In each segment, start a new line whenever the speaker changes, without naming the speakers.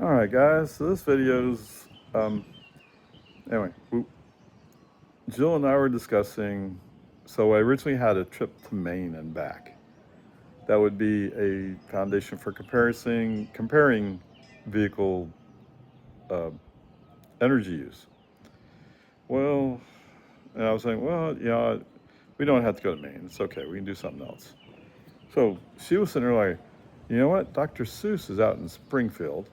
All right, guys. So this video's anyway. Jill and I were discussing. So I originally had a trip to Maine and back. That would be a foundation for comparing vehicle uh, energy use. Well, and I was saying, well, we don't have to go to Maine. It's okay. We can do something else. So she was sitting there like, you know what? Dr. Seuss is out in Springfield,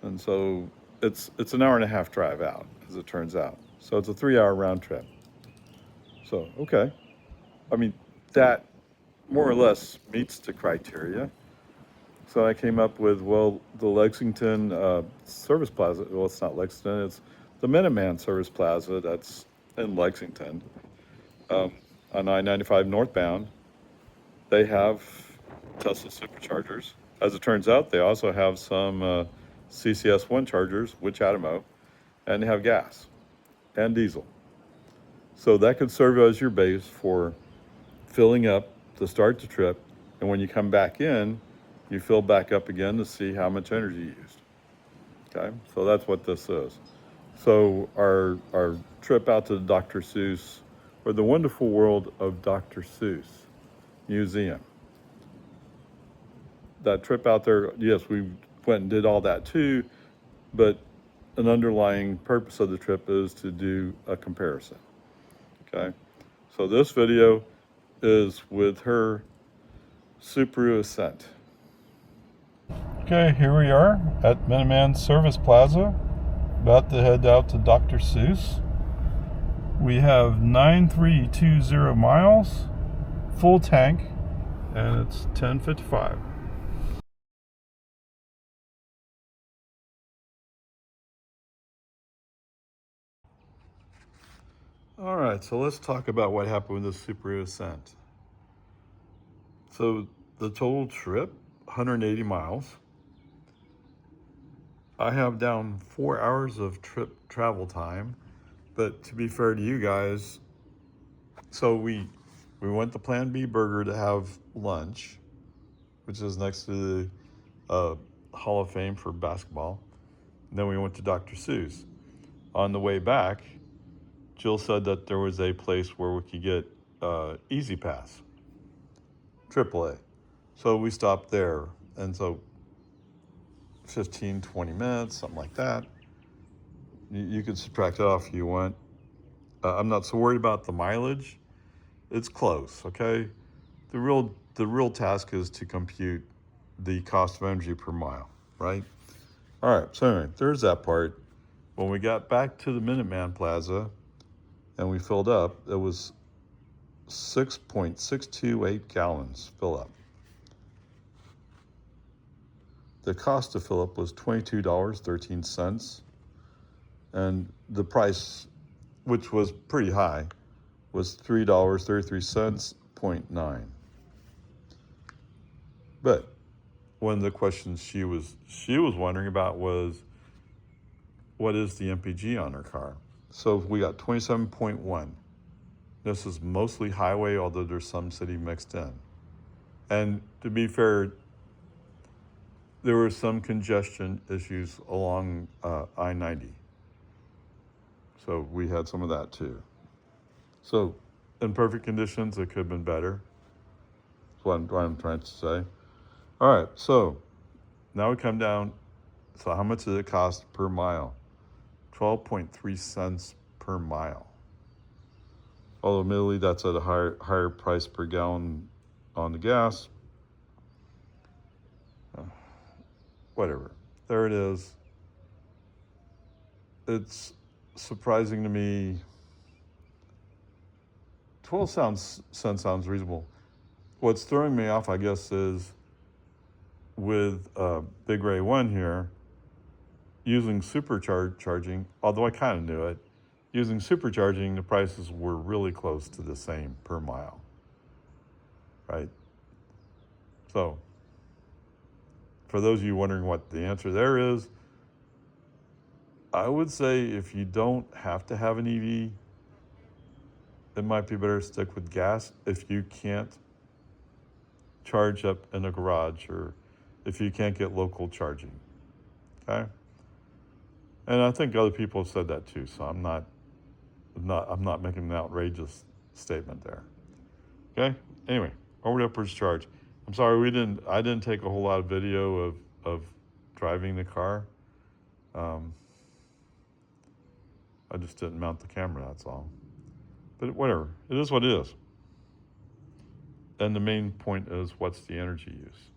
and so it's an hour and a half drive out, as it turns out. So it's a 3 hour round trip. So okay, I mean that more or less meets the criteria. So I came up with, well, the Lexington Service Plaza. Well, it's not Lexington. It's the Minuteman Service Plaza. That's in Lexington um, on I-95 northbound. They have Tesla superchargers. As it turns out, they also have some CCS1 chargers with CHAdeMO, and they have gas and diesel. So that could serve as your base for filling up to start the trip, and when you come back in, you fill back up again to see how much energy you used. Okay, so that's what this is. So our trip out to the Dr. Seuss, or the Wonderful World of Dr. Seuss Museum. That trip out there, yes, we went and did all that too, but an underlying purpose of the trip is to do a comparison. Okay, so this video is with her Subaru Ascent. Okay, here we are at Minuteman Service Plaza, about to head out to Dr. Seuss. We have 9320 miles, full tank, and it's 10:55. All right, so let's talk about what happened with the Subaru Ascent. So the total trip, 180 miles. I have down 4 hours of trip travel time, but to be fair to you guys, so we went to Plan B Burger to have lunch, which is next to the Hall of Fame for basketball. And then we went to Dr. Seuss. On the way back, Jill said that there was a place where we could get Easy Pass, AAA. So we stopped there, and so 15, 20 minutes, something like that. You could subtract it off if you want. I'm not so worried about the mileage. It's close, okay? The real task is to compute the cost of energy per mile, right? All right, so anyway, there's that part. When we got back to the Minuteman Plaza and we filled up, it was 6.628 gallons fill up. The cost to fill up was $22.13, and the price, which was pretty high, was $3.33, 0.9. But one of the questions she was wondering about was, what is the MPG on her car? So we got 27.1. This is mostly highway, although there's some city mixed in. And to be fair, there were some congestion issues along I-90. So we had some of that too. So in perfect conditions, it could have been better. That's what I'm trying to say. All right, so now we come down. So how much does it cost per mile? 12.3 cents per mile. Although admittedly that's at a higher price per gallon on the gas. Whatever. There it is. It's surprising to me. 12 cents sounds reasonable. What's throwing me off, I guess, is with Big Ray 1 here, using supercharging, although I kind of knew it, using supercharging, the prices were really close to the same per mile, right? So for those of you wondering what the answer there is, I would say if you don't have to have an EV, it might be better to stick with gas if you can't charge up in a garage or if you can't get local charging. Okay, and I think other people have said that too. So I'm not making an outrageous statement there. Okay. Anyway, onward upwards charge. I'm sorry I didn't take a whole lot of video of driving the car. Um, I just didn't mount the camera. That's all. But whatever. It is what it is. And the main point is, what's the energy use?